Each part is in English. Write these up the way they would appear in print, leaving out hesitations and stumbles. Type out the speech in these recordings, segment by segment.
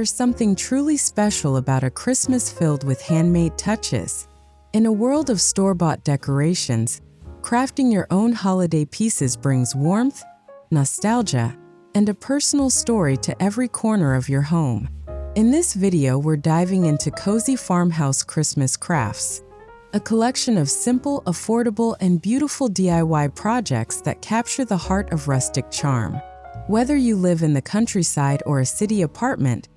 There's something truly special about a Christmas filled with handmade touches. In a world of store-bought decorations, crafting your own holiday pieces brings warmth, nostalgia, and a personal story to every corner of your home. In this video, we're diving into Cozy Farmhouse Christmas crafts, a collection of simple, affordable, and beautiful DIY projects that capture the heart of rustic charm. Whether you live in the countryside or a city apartment,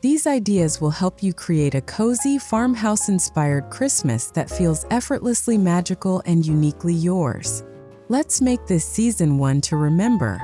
these ideas will help you create a cozy, farmhouse-inspired Christmas that feels effortlessly magical and uniquely yours. Let's make this season one to remember.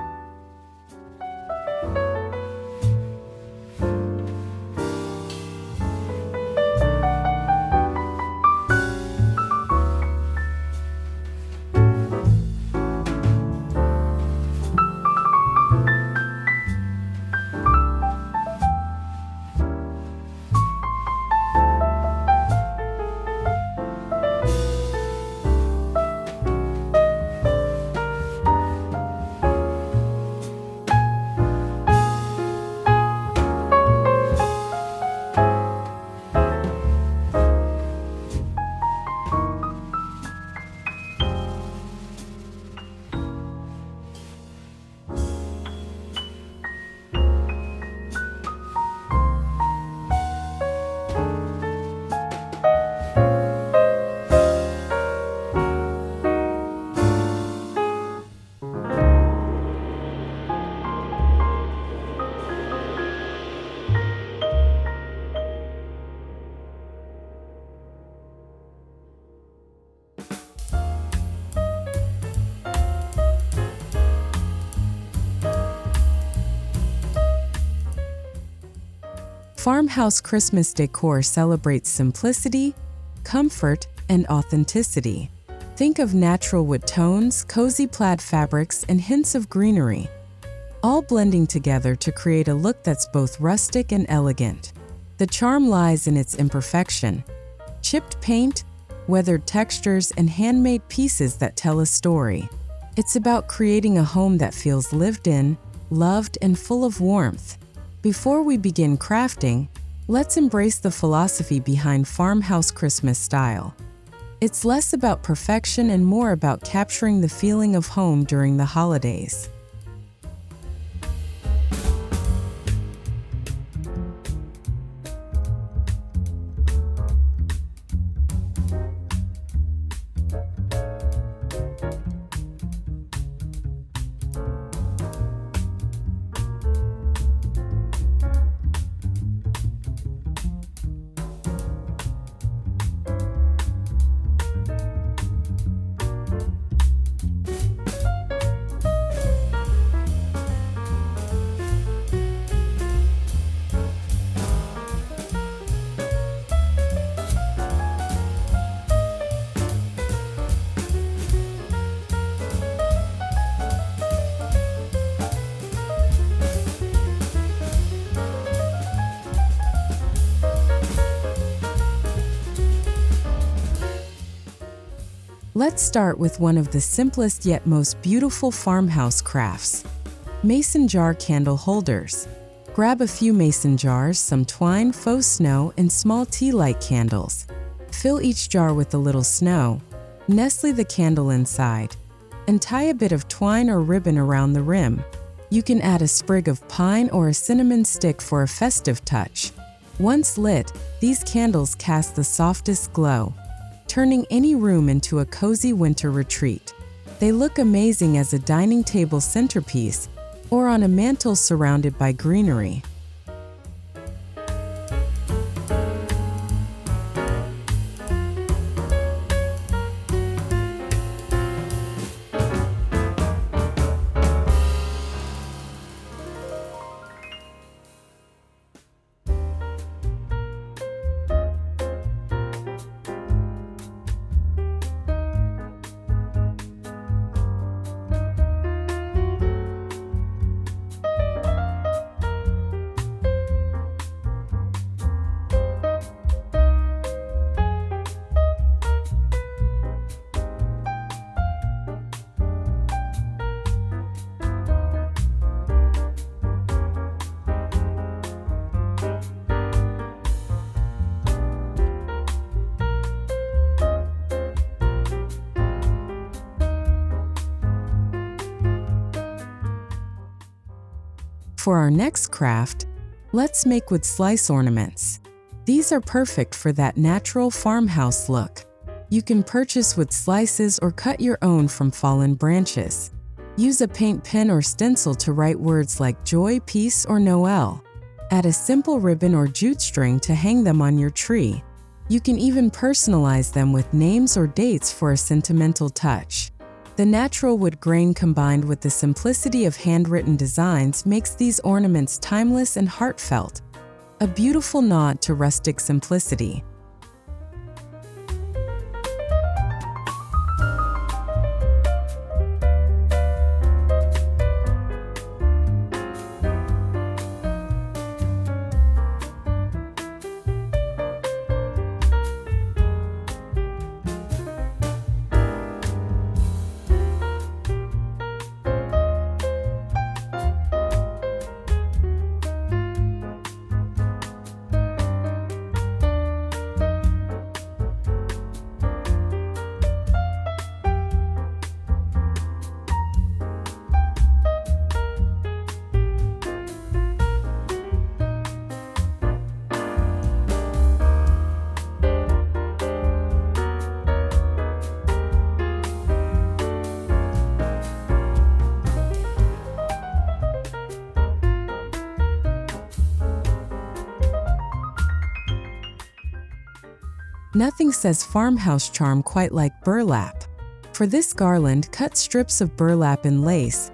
Farmhouse Christmas decor celebrates simplicity, comfort, and authenticity. Think of natural wood tones, cozy plaid fabrics, and hints of greenery, all blending together to create a look that's both rustic and elegant. The charm lies in its imperfection: chipped paint, weathered textures, and handmade pieces that tell a story. It's about creating a home that feels lived in, loved, and full of warmth. Before we begin crafting, let's embrace the philosophy behind farmhouse Christmas style. It's less about perfection and more about capturing the feeling of home during the holidays. Let's start with one of the simplest yet most beautiful farmhouse crafts: mason jar candle holders. Grab a few mason jars, some twine, faux snow, and small tea light candles. Fill each jar with a little snow, nestle the candle inside, and tie a bit of twine or ribbon around the rim. You can add a sprig of pine or a cinnamon stick for a festive touch. Once lit, these candles cast the softest glow, turning any room into a cozy winter retreat. They look amazing as a dining table centerpiece or on a mantle surrounded by greenery. For our next craft, let's make wood slice ornaments. These are perfect for that natural farmhouse look. You can purchase wood slices or cut your own from fallen branches. Use a paint pen or stencil to write words like joy, peace, or Noel. Add a simple ribbon or jute string to hang them on your tree. You can even personalize them with names or dates for a sentimental touch. The natural wood grain combined with the simplicity of handwritten designs makes these ornaments timeless and heartfelt, a beautiful nod to rustic simplicity. Nothing says farmhouse charm quite like burlap. For this garland, cut strips of burlap and lace,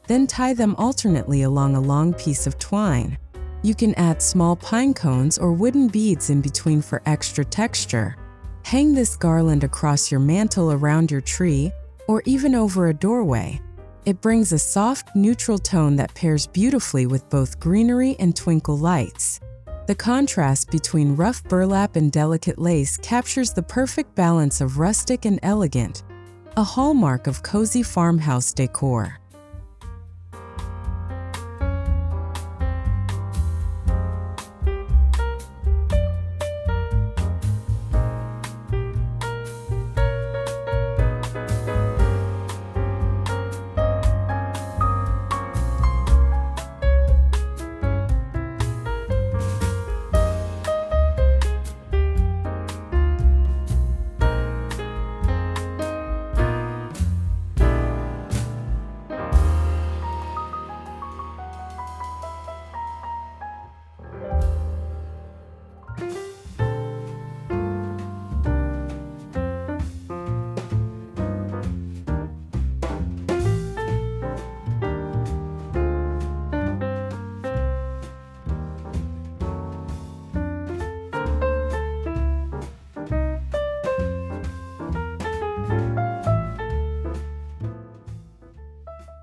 then tie them alternately along a long piece of twine. You can add small pine cones or wooden beads in between for extra texture. Hang this garland across your mantle, around your tree, or even over a doorway. It brings a soft, neutral tone that pairs beautifully with both greenery and twinkle lights. The contrast between rough burlap and delicate lace captures the perfect balance of rustic and elegant, a hallmark of cozy farmhouse decor.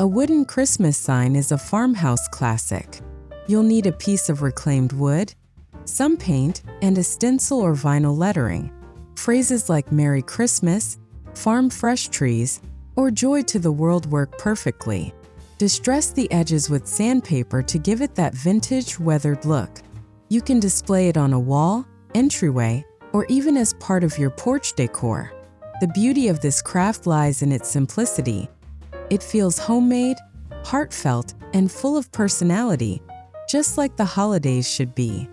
A wooden Christmas sign is a farmhouse classic. You'll need a piece of reclaimed wood, some paint, and a stencil or vinyl lettering. Phrases like Merry Christmas, Farm Fresh Trees, or Joy to the World work perfectly. Distress the edges with sandpaper to give it that vintage, weathered look. You can display it on a wall, entryway, or even as part of your porch decor. The beauty of this craft lies in its simplicity. It feels homemade, heartfelt, and full of personality, just like the holidays should be.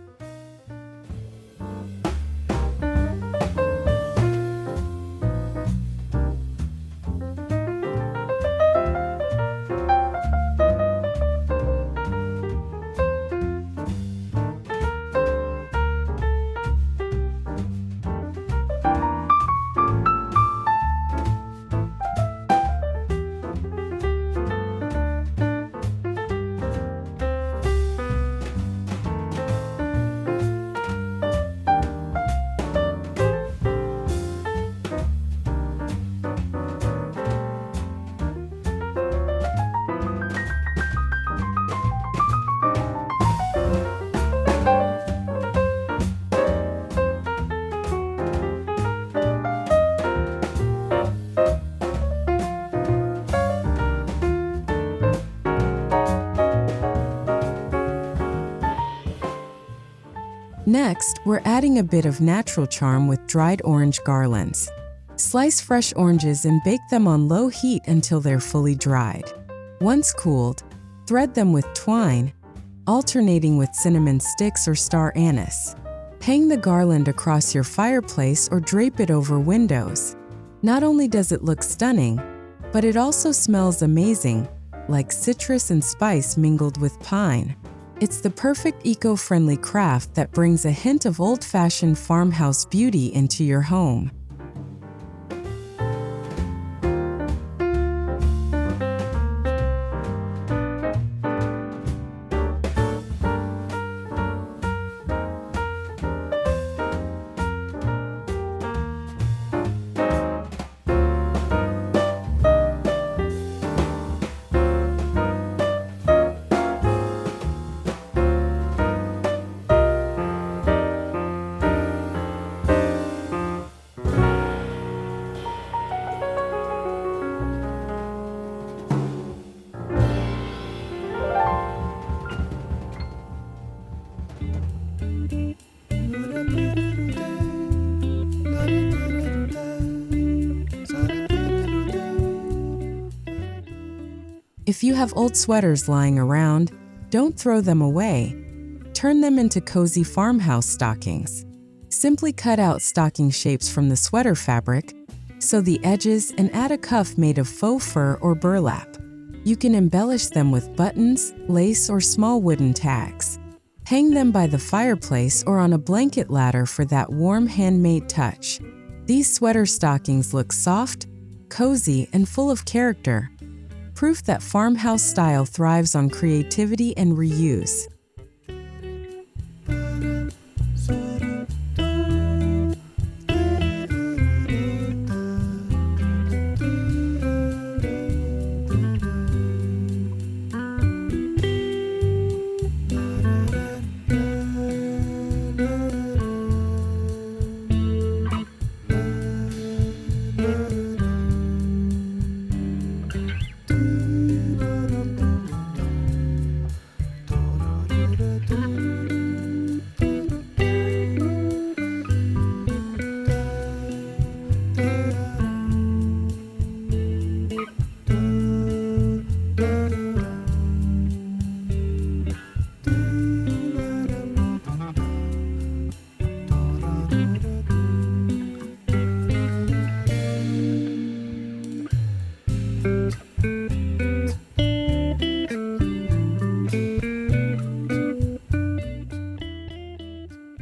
Next, we're adding a bit of natural charm with dried orange garlands. Slice fresh oranges and bake them on low heat until they're fully dried. Once cooled, thread them with twine, alternating with cinnamon sticks or star anise. Hang the garland across your fireplace or drape it over windows. Not only does it look stunning, but it also smells amazing, like citrus and spice mingled with pine. It's the perfect eco-friendly craft that brings a hint of old-fashioned farmhouse beauty into your home. If you have old sweaters lying around, don't throw them away. Turn them into cozy farmhouse stockings. Simply cut out stocking shapes from the sweater fabric, sew the edges, and add a cuff made of faux fur or burlap. You can embellish them with buttons, lace, or small wooden tags. Hang them by the fireplace or on a blanket ladder for that warm handmade touch. These sweater stockings look soft, cozy, and full of character. Proof that farmhouse style thrives on creativity and reuse.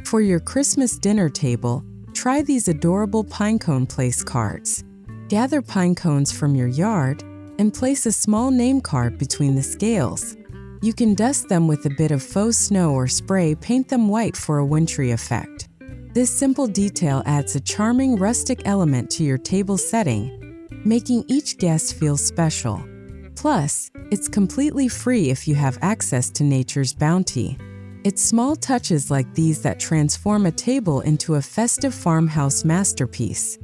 For your Christmas dinner table, try these adorable pinecone place cards. Gather pine cones from your yard and place a small name card between the scales. You can dust them with a bit of faux snow or spray paint them white for a wintry effect. This simple detail adds a charming rustic element to your table setting, making each guest feel special. Plus, it's completely free if you have access to nature's bounty. It's small touches like these that transform a table into a festive farmhouse masterpiece.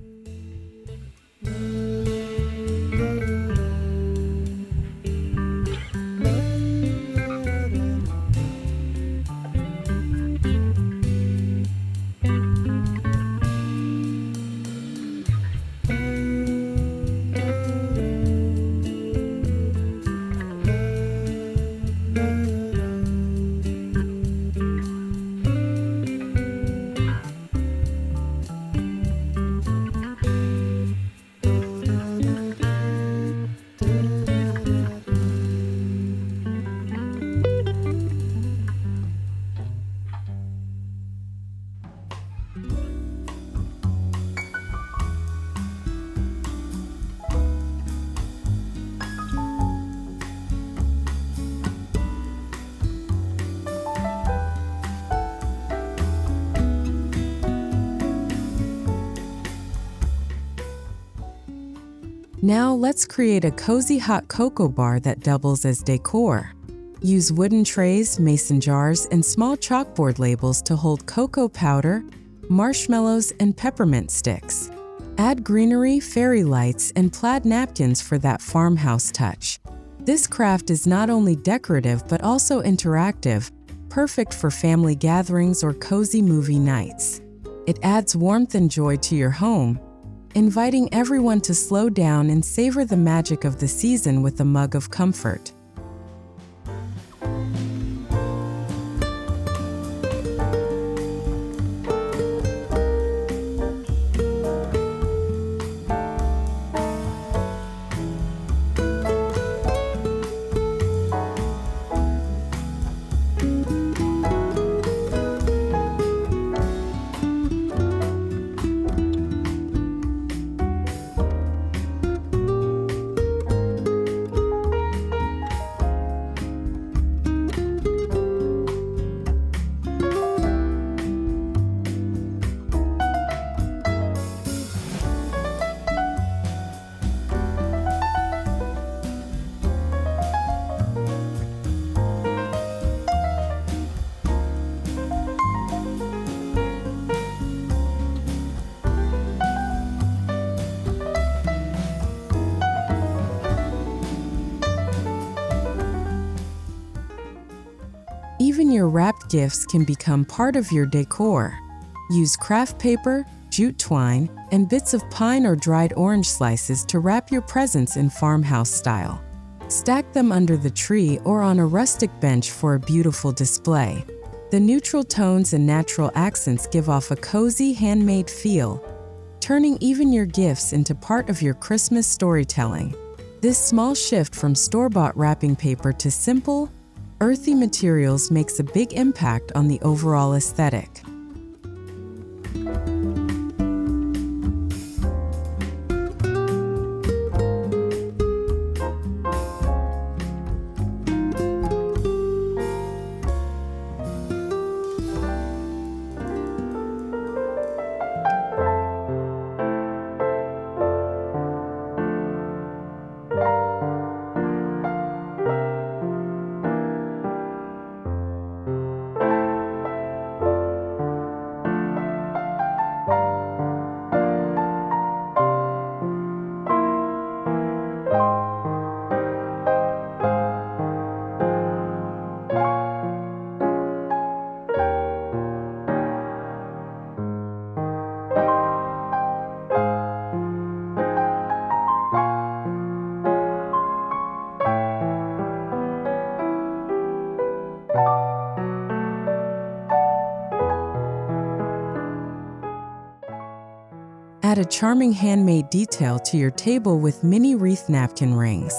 Now let's create a cozy hot cocoa bar that doubles as decor. Use wooden trays, mason jars, and small chalkboard labels to hold cocoa powder, marshmallows, and peppermint sticks. Add greenery, fairy lights, and plaid napkins for that farmhouse touch. This craft is not only decorative but also interactive, perfect for family gatherings or cozy movie nights. It adds warmth and joy to your home, inviting everyone to slow down and savor the magic of the season with a mug of comfort. Even your wrapped gifts can become part of your decor. Use craft paper, jute twine, and bits of pine or dried orange slices to wrap your presents in farmhouse style. Stack them under the tree or on a rustic bench for a beautiful display. The neutral tones and natural accents give off a cozy, handmade feel, turning even your gifts into part of your Christmas storytelling. This small shift from store-bought wrapping paper to simple, earthy materials makes a big impact on the overall aesthetic. Add a charming handmade detail to your table with mini wreath napkin rings.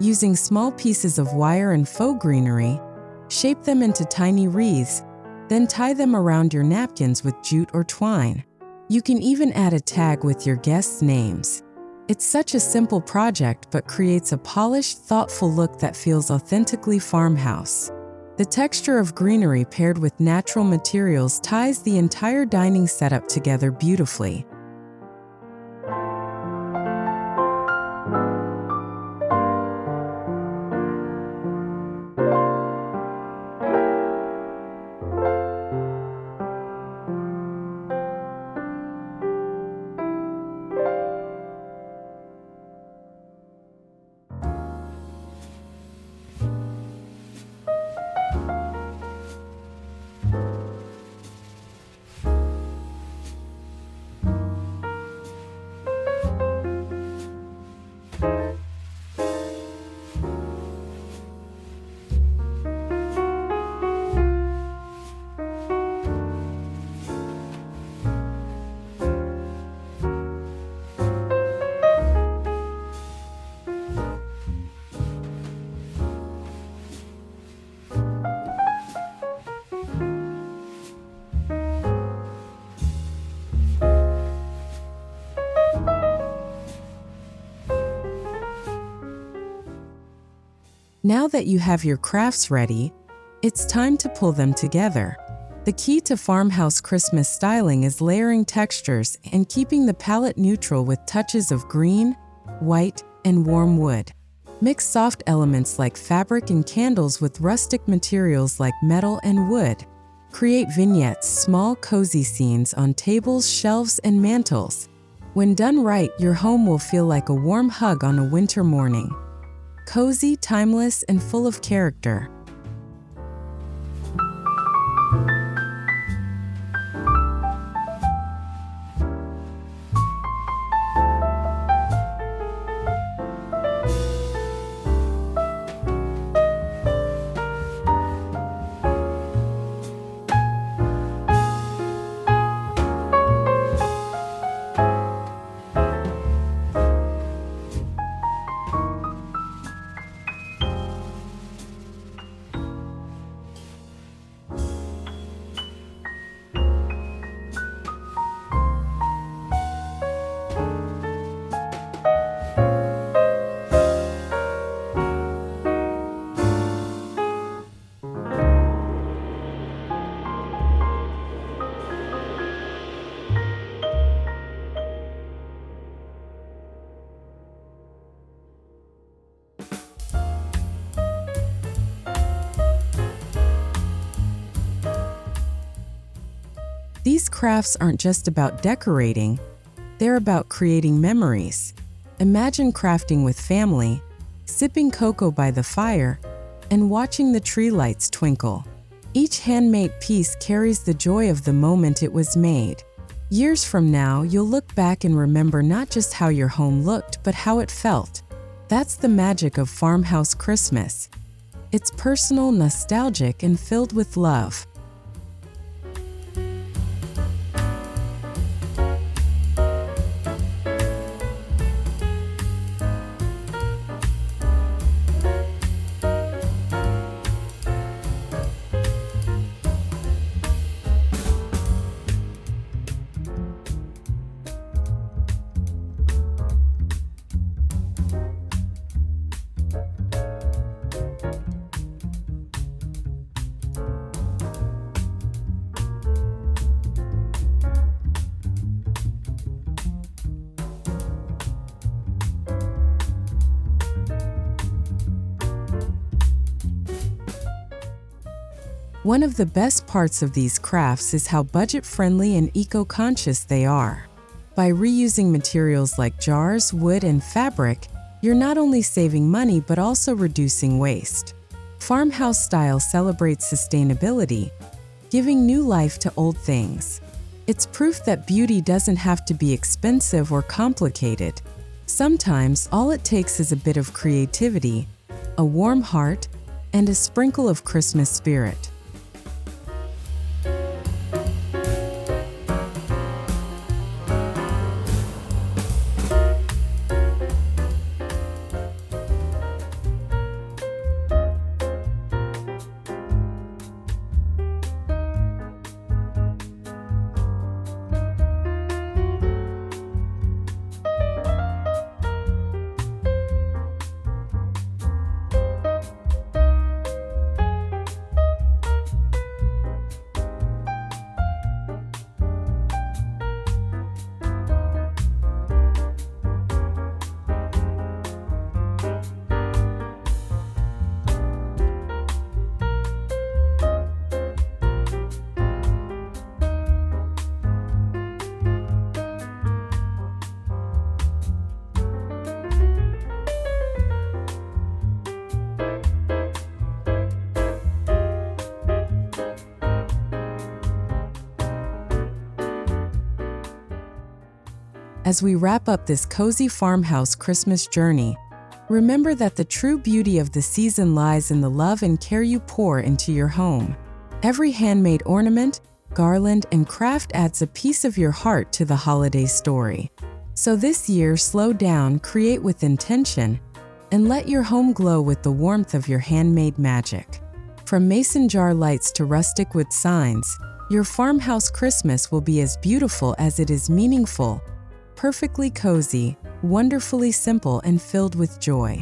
Using small pieces of wire and faux greenery, shape them into tiny wreaths, then tie them around your napkins with jute or twine. You can even add a tag with your guests' names. It's such a simple project but creates a polished, thoughtful look that feels authentically farmhouse. The texture of greenery paired with natural materials ties the entire dining setup together beautifully. Now that you have your crafts ready, it's time to pull them together. The key to farmhouse Christmas styling is layering textures and keeping the palette neutral with touches of green, white, and warm wood. Mix soft elements like fabric and candles with rustic materials like metal and wood. Create vignettes, small cozy scenes on tables, shelves, and mantels. When done right, your home will feel like a warm hug on a winter morning. Cozy, timeless, and full of character. These crafts aren't just about decorating, they're about creating memories. Imagine crafting with family, sipping cocoa by the fire, and watching the tree lights twinkle. Each handmade piece carries the joy of the moment it was made. Years from now, you'll look back and remember not just how your home looked, but how it felt. That's the magic of Farmhouse Christmas. It's personal, nostalgic, and filled with love. One of the best parts of these crafts is how budget-friendly and eco-conscious they are. By reusing materials like jars, wood, and fabric, you're not only saving money but also reducing waste. Farmhouse style celebrates sustainability, giving new life to old things. It's proof that beauty doesn't have to be expensive or complicated. Sometimes all it takes is a bit of creativity, a warm heart, and a sprinkle of Christmas spirit. As we wrap up this cozy farmhouse Christmas journey, remember that the true beauty of the season lies in the love and care you pour into your home. Every handmade ornament, garland, and craft adds a piece of your heart to the holiday story. So this year, slow down, create with intention, and let your home glow with the warmth of your handmade magic. From mason jar lights to rustic wood signs, your farmhouse Christmas will be as beautiful as it is meaningful, perfectly cozy, wonderfully simple, and filled with joy.